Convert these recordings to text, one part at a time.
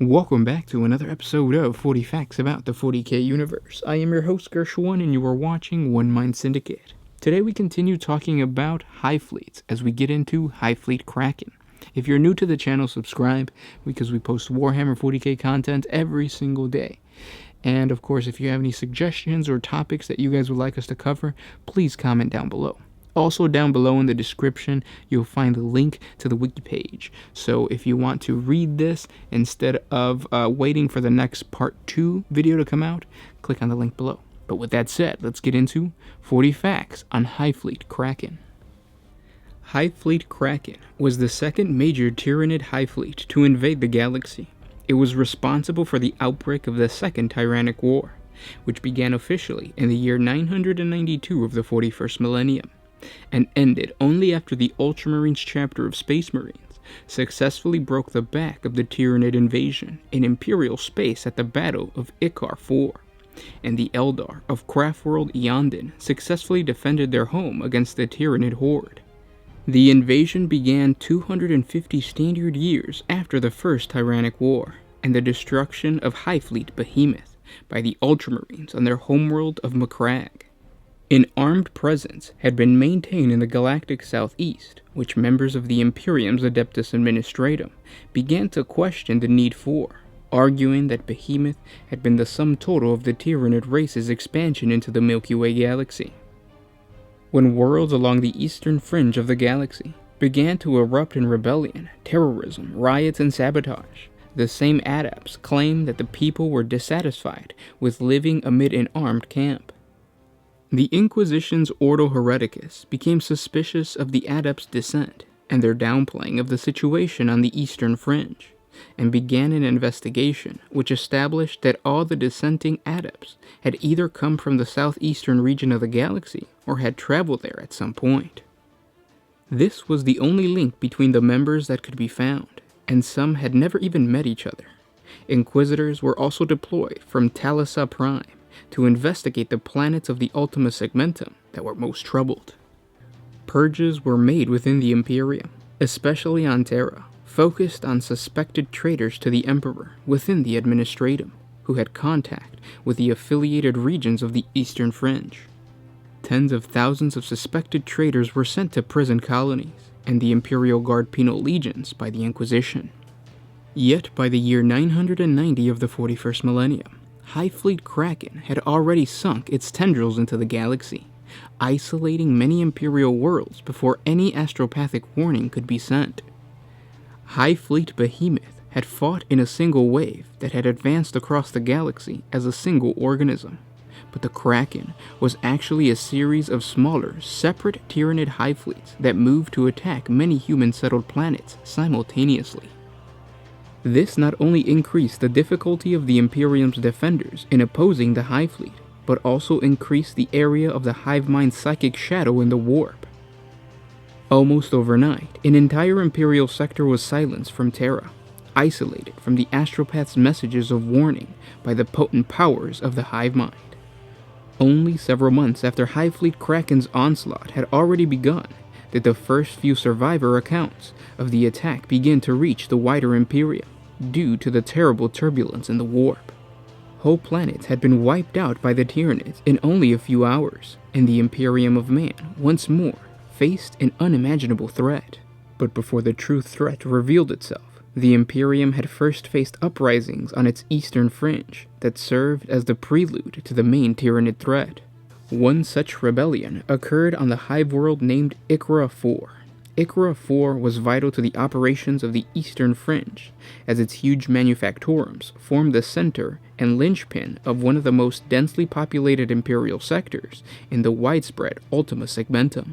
Welcome back to another episode of 40 Facts about the 40K universe. I am your host Gershwin and you are watching One Mind Syndicate. Today we continue talking about Hive fleets as we get into Hive Fleet Kraken. If you're new to the channel, subscribe because we post Warhammer 40K content every single day. And of course, if you have any suggestions or topics that you guys would like us to cover, please comment down below. Also down below in the description, you'll find the link to the wiki page. So if you want to read this instead of waiting for the next part 2 video to come out, click on the link below. But with that said, let's get into 40 facts on Hive Fleet Kraken. Hive Fleet Kraken was the second major Tyranid hive fleet to invade the galaxy. It was responsible for the outbreak of the Second Tyrannic War, which began officially in the year 992 of the 41st millennium, and ended only after the Ultramarines chapter of Space Marines successfully broke the back of the Tyranid invasion in Imperial space at the Battle of Ikarus IV, and the Eldar of Craftworld Yondon successfully defended their home against the Tyranid horde. The invasion began 250 standard years after the First Tyrannic War, and the destruction of Hive Fleet Behemoth by the Ultramarines on their homeworld of Macragge. An armed presence had been maintained in the galactic southeast, which members of the Imperium's Adeptus Administratum began to question the need for, arguing that Behemoth had been the sum total of the Tyranid race's expansion into the Milky Way galaxy. When worlds along the eastern fringe of the galaxy began to erupt in rebellion, terrorism, riots, and sabotage, the same adepts claimed that the people were dissatisfied with living amid an armed camp. The Inquisition's Ordo Hereticus became suspicious of the adepts' dissent and their downplaying of the situation on the eastern fringe, and began an investigation which established that all the dissenting adepts had either come from the southeastern region of the galaxy or had traveled there at some point. This was the only link between the members that could be found, and some had never even met each other. Inquisitors were also deployed from Talassa Prime to investigate the planets of the Ultima Segmentum that were most troubled. Purges were made within the Imperium, especially on Terra, focused on suspected traitors to the Emperor within the Administratum, who had contact with the affiliated regions of the Eastern Fringe. Tens of thousands of suspected traitors were sent to prison colonies and the Imperial Guard penal legions by the Inquisition. Yet by the year 990 of the 41st millennium, Hive Fleet Kraken had already sunk its tendrils into the galaxy, isolating many Imperial worlds before any astropathic warning could be sent. Hive Fleet Behemoth had fought in a single wave that had advanced across the galaxy as a single organism, but the Kraken was actually a series of smaller, separate Tyranid hive fleets that moved to attack many human-settled planets simultaneously. This not only increased the difficulty of the Imperium's defenders in opposing the Hive Fleet, but also increased the area of the hive mind's psychic shadow in the warp. Almost overnight, an entire Imperial sector was silenced from Terra, isolated from the astropath's messages of warning by the potent powers of the hive mind. Only several months after Hive Fleet Kraken's onslaught had already begun did the first few survivor accounts of the attack begin to reach the wider Imperium due to the terrible turbulence in the warp. Whole planets had been wiped out by the Tyranids in only a few hours, and the Imperium of Man once more faced an unimaginable threat. But before the true threat revealed itself, the Imperium had first faced uprisings on its eastern fringe that served as the prelude to the main Tyranid threat. One such rebellion occurred on the hive world named Ikarus IV. Ikarus IV was vital to the operations of the Eastern Fringe, as its huge manufactorums formed the center and linchpin of one of the most densely populated Imperial sectors in the widespread Ultima Segmentum.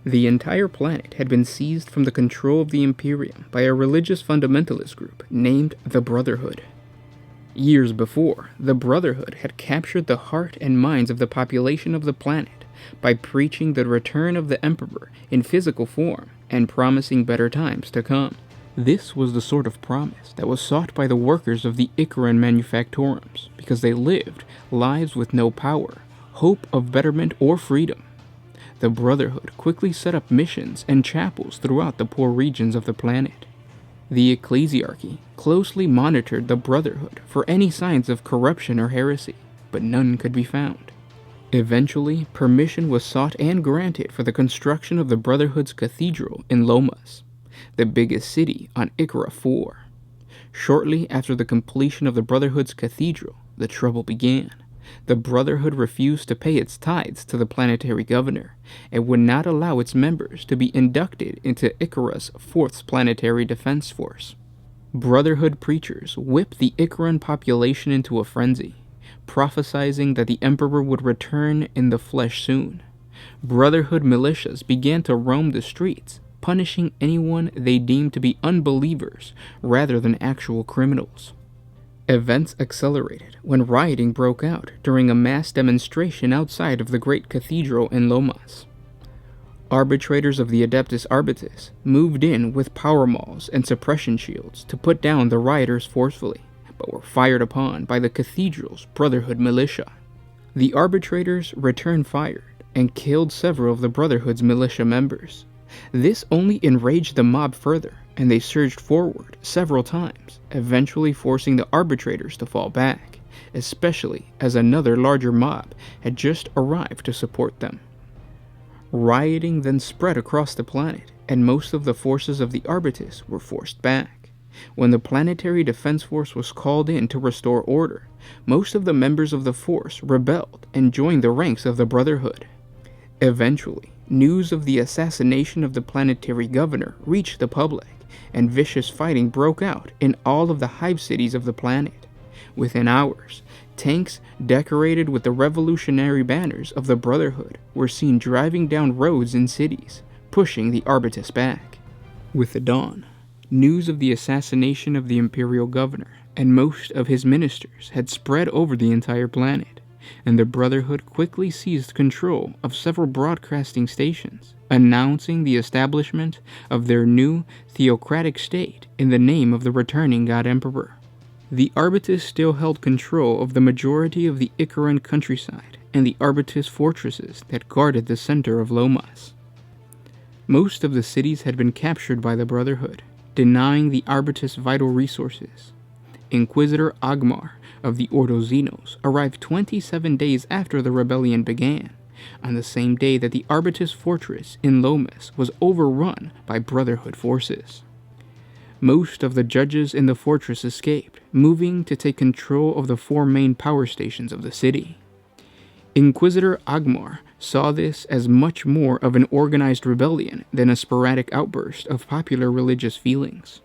The entire planet had been seized from the control of the Imperium by a religious fundamentalist group named the Brotherhood. Years before, the Brotherhood had captured the heart and minds of the population of the planet by preaching the return of the Emperor in physical form and promising better times to come. This was the sort of promise that was sought by the workers of the Icaran manufactorums because they lived lives with no power, hope of betterment, or freedom. The Brotherhood quickly set up missions and chapels throughout the poor regions of the planet. The ecclesiarchy closely monitored the Brotherhood for any signs of corruption or heresy, but none could be found. Eventually, permission was sought and granted for the construction of the Brotherhood's cathedral in Lomas, the biggest city on Ikarus IV. Shortly after the completion of the Brotherhood's cathedral, the trouble began. The Brotherhood refused to pay its tithes to the planetary governor, and would not allow its members to be inducted into Ikarus IV's planetary defense force. Brotherhood preachers whipped the Ikaran population into a frenzy, prophesizing that the Emperor would return in the flesh soon. Brotherhood militias began to roam the streets, punishing anyone they deemed to be unbelievers rather than actual criminals. Events accelerated when rioting broke out during a mass demonstration outside of the great cathedral in Lomas. Arbitrators of the Adeptus Arbites moved in with power mauls and suppression shields to put down the rioters forcefully, but were fired upon by the cathedral's Brotherhood militia. The arbitrators returned fire and killed several of the Brotherhood's militia members. This only enraged the mob further, and they surged forward several times, eventually forcing the arbitrators to fall back, especially as another larger mob had just arrived to support them. Rioting then spread across the planet, and most of the forces of the Arbites were forced back. When the Planetary Defense Force was called in to restore order, most of the members of the force rebelled and joined the ranks of the Brotherhood. Eventually, news of the assassination of the planetary governor reached the public, and vicious fighting broke out in all of the Hive cities of the planet. Within hours, tanks decorated with the revolutionary banners of the Brotherhood were seen driving down roads in cities, pushing the Arbites back. With the dawn, news of the assassination of the imperial governor and most of his ministers had spread over the entire planet, and the Brotherhood quickly seized control of several broadcasting stations, announcing the establishment of their new theocratic state in the name of the returning God Emperor. The Arbites still held control of the majority of the Ikaran countryside and the Arbites fortresses that guarded the center of Lomas. Most of the cities had been captured by the Brotherhood, denying the Arbites vital resources. Inquisitor Agmar of the Ordo Xenos arrived 27 days after the rebellion began, on the same day that the Arbites fortress in Lomas was overrun by Brotherhood forces. Most of the judges in the fortress escaped, moving to take control of the 4 main power stations of the city. Inquisitor Agmar saw this as much more of an organized rebellion than a sporadic outburst of popular religious feelings.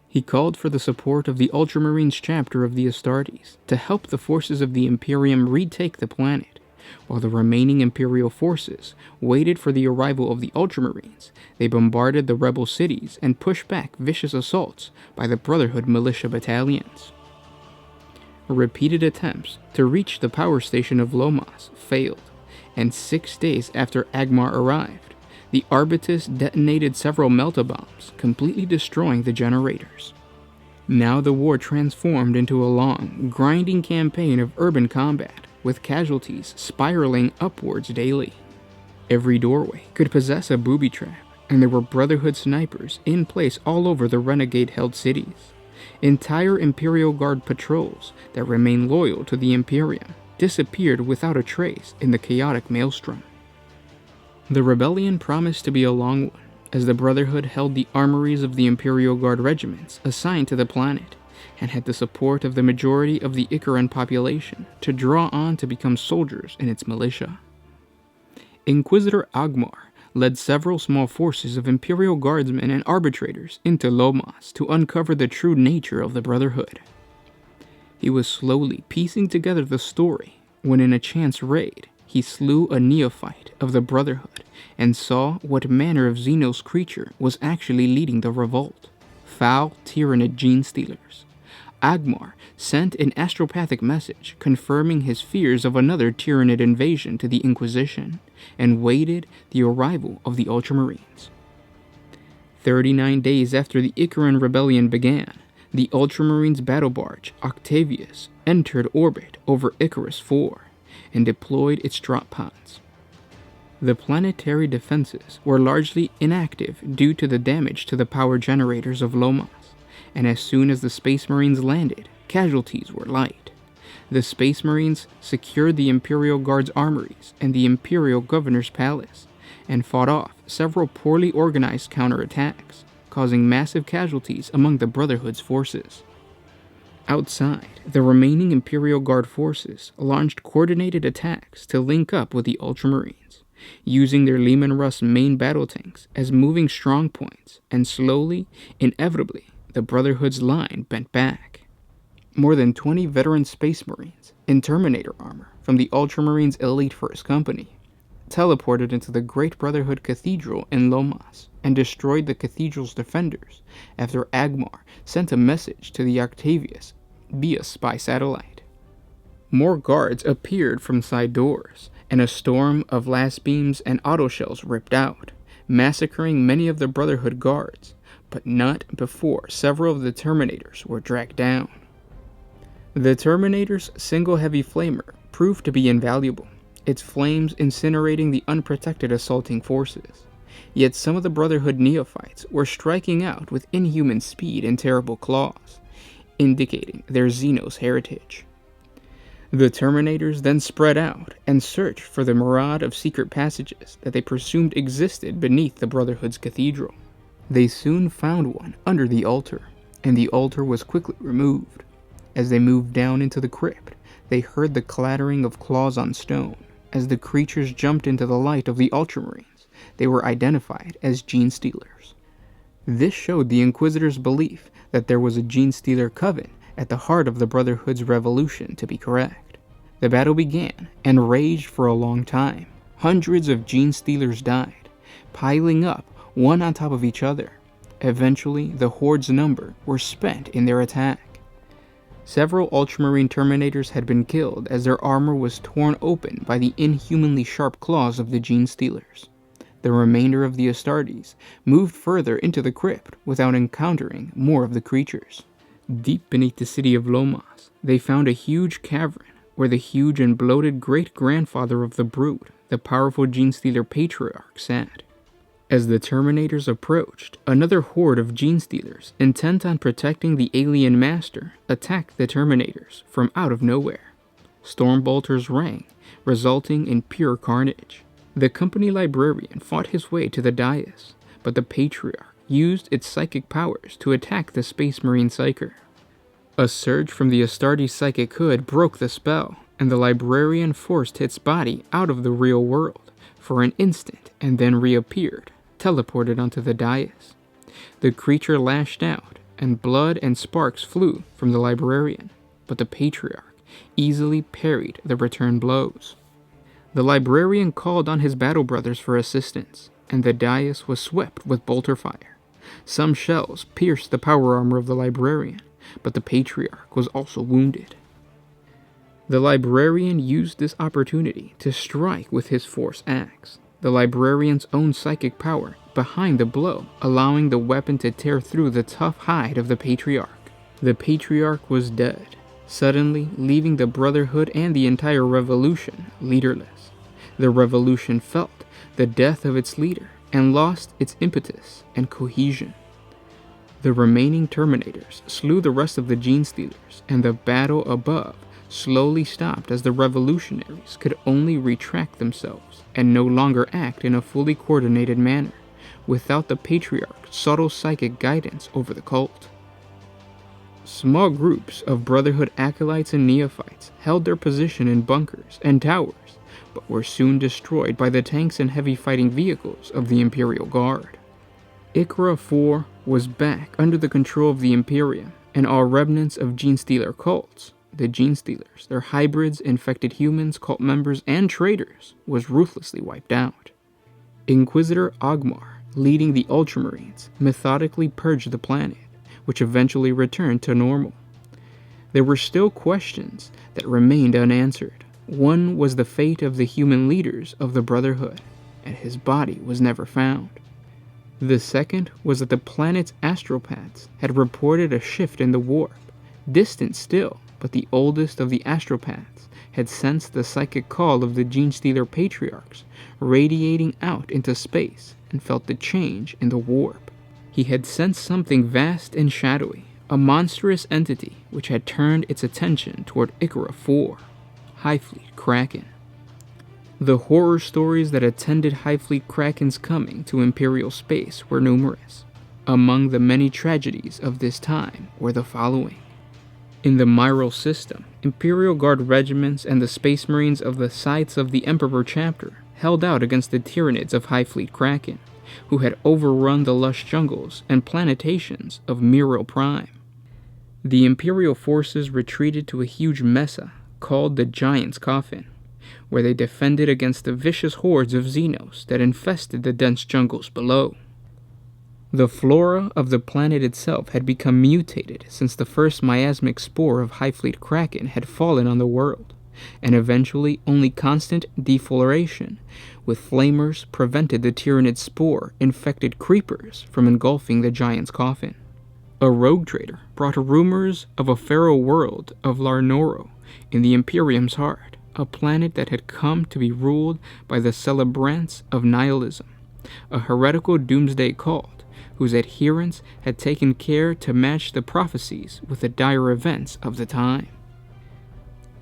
He called for the support of the Ultramarines chapter of the Astartes to help the forces of the Imperium retake the planet, while the remaining Imperial forces waited for the arrival of the Ultramarines. They bombarded the rebel cities and pushed back vicious assaults by the Brotherhood militia battalions. Repeated attempts to reach the power station of Lomas failed, and 6 days after Agmar arrived, the Arbites detonated several melta-bombs, completely destroying the generators. Now the war transformed into a long, grinding campaign of urban combat, with casualties spiraling upwards daily. Every doorway could possess a booby trap, and there were Brotherhood snipers in place all over the renegade-held cities. Entire Imperial Guard patrols that remained loyal to the Imperium disappeared without a trace in the chaotic maelstrom. The rebellion promised to be a long one, as the Brotherhood held the armories of the Imperial Guard regiments assigned to the planet, and had the support of the majority of the Ikaran population to draw on to become soldiers in its militia. Inquisitor Agmar led several small forces of Imperial Guardsmen and arbitrators into Lomas to uncover the true nature of the Brotherhood. He was slowly piecing together the story when, in a chance raid, he slew a neophyte of the Brotherhood and saw what manner of Xenos creature was actually leading the revolt. Foul Tyranid gene stealers. Agmar sent an astropathic message confirming his fears of another Tyranid invasion to the Inquisition, and waited the arrival of the Ultramarines. 39 days after the Ikaran rebellion began, the Ultramarines battle barge Octavius entered orbit over Ikarus IV and deployed its drop pods. The planetary defenses were largely inactive due to the damage to the power generators of Lomas, and as soon as the Space Marines landed, casualties were light. The Space Marines secured the Imperial Guard's armories and the Imperial Governor's palace, and fought off several poorly organized counterattacks, causing massive casualties among the Brotherhood's forces. Outside, the remaining Imperial Guard forces launched coordinated attacks to link up with the Ultramarines, using their Leman Russ main battle tanks as moving strong points, and slowly, inevitably, the Brotherhood's line bent back. More than 20 veteran Space Marines in Terminator armor from the Ultramarines Elite First Company teleported into the Great Brotherhood Cathedral in Lomas and destroyed the cathedral's defenders after Agmar sent a message to the Octavius via spy satellite. More guards appeared from side doors, and a storm of last beams and auto shells ripped out, massacring many of the Brotherhood guards, but not before several of the Terminators were dragged down. The Terminator's single heavy flamer proved to be invaluable, its flames incinerating the unprotected assaulting forces. Yet some of the Brotherhood neophytes were striking out with inhuman speed and terrible claws, indicating their Xenos heritage. The Terminators then spread out and searched for the myriad of secret passages that they presumed existed beneath the Brotherhood's cathedral. They soon found one under the altar, and the altar was quickly removed. As they moved down into the crypt, they heard the clattering of claws on stone. As the creatures jumped into the light of the Ultramarines, they were identified as Gene Stealers. This showed the Inquisitor's belief that there was a Gene Stealer coven at the heart of the Brotherhood's revolution to be correct. The battle began and raged for a long time. Hundreds of Gene Stealers died, piling up one on top of each other. Eventually, the Horde's number were spent in their attack. Several Ultramarine Terminators had been killed as their armor was torn open by the inhumanly sharp claws of the Gene Stealers. The remainder of the Astartes moved further into the crypt without encountering more of the creatures. Deep beneath the city of Lomas, they found a huge cavern where the huge and bloated great-grandfather of the Brood, the powerful Gene Stealer Patriarch, sat. As the Terminators approached, another horde of Gene Stealers, intent on protecting the alien master, attacked the Terminators from out of nowhere. Storm bolters rang, resulting in pure carnage. The company librarian fought his way to the dais, but the Patriarch used its psychic powers to attack the Space Marine Psyker. A surge from the Astartes psychic hood broke the spell, and the librarian forced its body out of the real world for an instant and then reappeared, teleported onto the dais. The creature lashed out, and blood and sparks flew from the librarian, but the Patriarch easily parried the return blows. The librarian called on his battle brothers for assistance, and the dais was swept with bolter fire. Some shells pierced the power armor of the librarian, but the Patriarch was also wounded. The librarian used this opportunity to strike with his force axe, the librarian's own psychic power behind the blow, allowing the weapon to tear through the tough hide of the Patriarch. The Patriarch was dead, suddenly leaving the Brotherhood and the entire revolution leaderless. The revolution felt the death of its leader and lost its impetus and cohesion. The remaining Terminators slew the rest of the Gene Stealers, and the battle above slowly stopped as the revolutionaries could only retract themselves and no longer act in a fully coordinated manner without the Patriarch's subtle psychic guidance over the cult. Small groups of Brotherhood acolytes and neophytes held their position in bunkers and towers, but were soon destroyed by the tanks and heavy fighting vehicles of the Imperial Guard. Ikarus IV was back under the control of the Imperium, and all remnants of Gene Stealer cults, the Gene Stealers, their hybrids, infected humans, cult members, and traitors, was ruthlessly wiped out. Inquisitor Agmar, leading the Ultramarines, methodically purged the planet, which eventually returned to normal. There were still questions that remained unanswered. One was the fate of the human leaders of the Brotherhood, and his body was never found. The second was that the planet's astropaths had reported a shift in the warp, distant still, but the oldest of the astropaths had sensed the psychic call of the Genestealer patriarchs radiating out into space and felt the change in the warp. He had sensed something vast and shadowy, a monstrous entity which had turned its attention toward Ikarus IV, Hive Fleet Kraken. The horror stories that attended Hive Fleet Kraken's coming to Imperial space were numerous. Among the many tragedies of this time were the following. In the Myral system, Imperial Guard regiments and the Space Marines of the Scythes of the Emperor chapter held out against the Tyranids of Hive Fleet Kraken, who had overrun the lush jungles and plantations of Myral Prime. The Imperial forces retreated to a huge mesa called the Giant's Coffin, where they defended against the vicious hordes of Xenos that infested the dense jungles below. The flora of the planet itself had become mutated since the first miasmic spore of Hive Fleet Kraken had fallen on the world, and eventually only constant defloration with flamers prevented the Tyranid spore infected creepers from engulfing the Giant's Coffin. A rogue trader brought rumors of a pharaoh world of Larnoro in the Imperium's heart, a planet that had come to be ruled by the celebrants of nihilism, a heretical doomsday cult whose adherents had taken care to match the prophecies with the dire events of the time.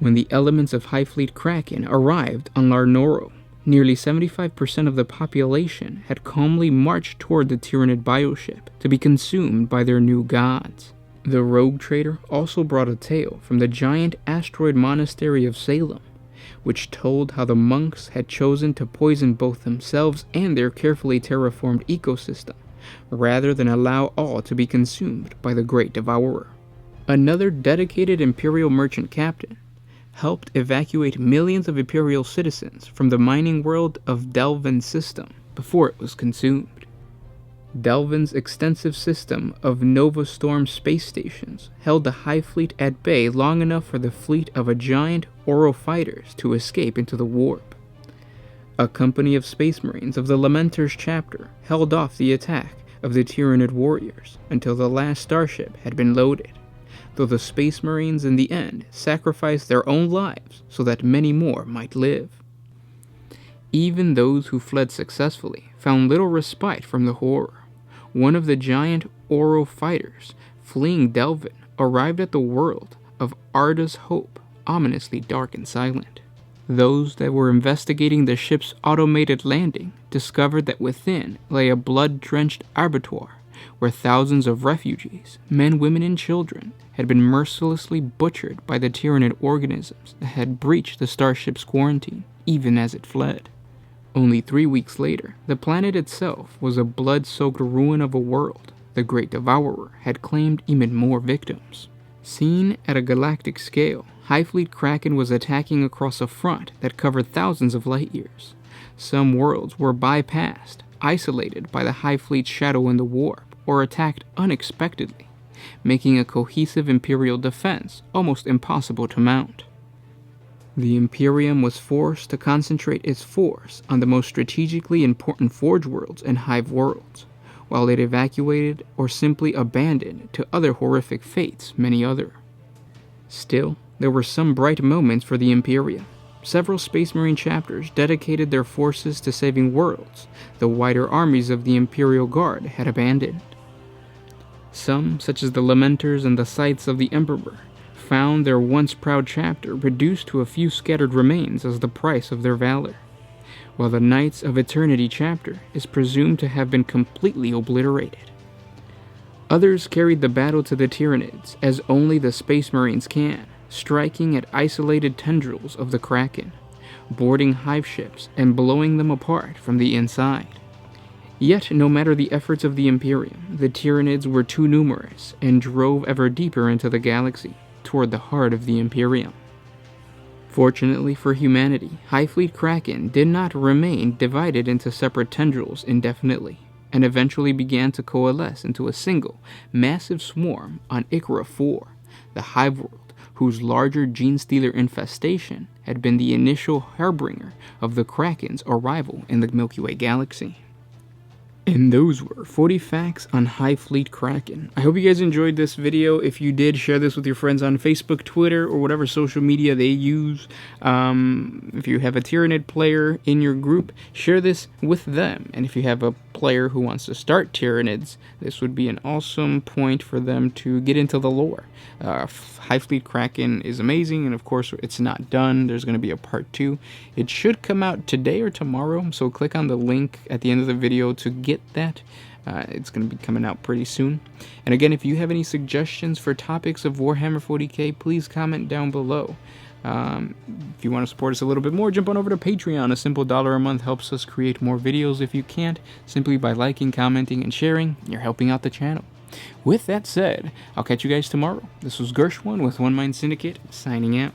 When the elements of Hive Fleet Kraken arrived on Larnoro, nearly 75% of the population had calmly marched toward the Tyranid bioship to be consumed by their new gods. The rogue trader also brought a tale from the giant asteroid monastery of Salem, which told how the monks had chosen to poison both themselves and their carefully terraformed ecosystem, rather than allow all to be consumed by the Great Devourer. Another dedicated Imperial merchant captain helped evacuate millions of Imperial citizens from the mining world of Delvin's system before it was consumed. Delvin's extensive system of Nova Storm space stations held the Hive Fleet at bay long enough for the fleet of a giant Oro fighters to escape into the warp. A company of Space Marines of the Lamenter's chapter held off the attack of the Tyranid warriors until the last starship had been loaded, though the Space Marines in the end sacrificed their own lives so that many more might live. Even those who fled successfully found little respite from the horror. One of the giant Oro fighters fleeing Delvin arrived at the world of Arda's Hope, ominously dark and silent. Those that were investigating the ship's automated landing discovered that within lay a blood-drenched abattoir where thousands of refugees, men, women, and children, had been mercilessly butchered by the Tyranid organisms that had breached the starship's quarantine, even as it fled. Only 3 weeks later, the planet itself was a blood-soaked ruin of a world. The Great Devourer had claimed even more victims. Seen at a galactic scale, Hive Fleet Kraken was attacking across a front that covered thousands of light years. Some worlds were bypassed, isolated by the Hive Fleet's shadow in the warp, or attacked unexpectedly, making a cohesive Imperial defense almost impossible to mount. The Imperium was forced to concentrate its force on the most strategically important Forge worlds and Hive worlds, while it evacuated or simply abandoned to other horrific fates many other. Still, there were some bright moments for the Imperium. Several Space Marine chapters dedicated their forces to saving worlds the wider armies of the Imperial Guard had abandoned. Some, such as the Lamenters and the Scythes of the Emperor, found their once proud chapter reduced to a few scattered remains as the price of their valor, while the Knights of Eternity chapter is presumed to have been completely obliterated. Others carried the battle to the Tyranids, as only the Space Marines can, striking at isolated tendrils of the Kraken, boarding hive ships and blowing them apart from the inside. Yet, no matter the efforts of the Imperium, the Tyranids were too numerous and drove ever deeper into the galaxy, toward the heart of the Imperium. Fortunately for humanity, Hive Fleet Kraken did not remain divided into separate tendrils indefinitely, and eventually began to coalesce into a single, massive swarm on Ikarus IV, the Hive world, whose larger Genestealer infestation had been the initial harbinger of the Kraken's arrival in the Milky Way galaxy. And those were 40 facts on Hive Fleet Kraken. I hope you guys enjoyed this video. If you did, share this with your friends on Facebook, Twitter, or whatever social media they use. If you have a Tyranid player in your group, share this with them. And if you have a player who wants to start Tyranids, this would be an awesome point for them to get into the lore. Hive Fleet Kraken is amazing, and of course it's not done. There's going to be a part 2. It should come out today or tomorrow, so click on the link at the end of the video to get that. It's going to be coming out pretty soon. And again, if you have any suggestions for topics of Warhammer 40K, please comment down below. If you want to support us a little bit more, jump on over to Patreon. A simple $1 a month helps us create more videos. If you can't, simply by liking, commenting, and sharing, you're helping out the channel. With that said, I'll catch you guys tomorrow. This was Gershwin with One Mind Syndicate, signing out.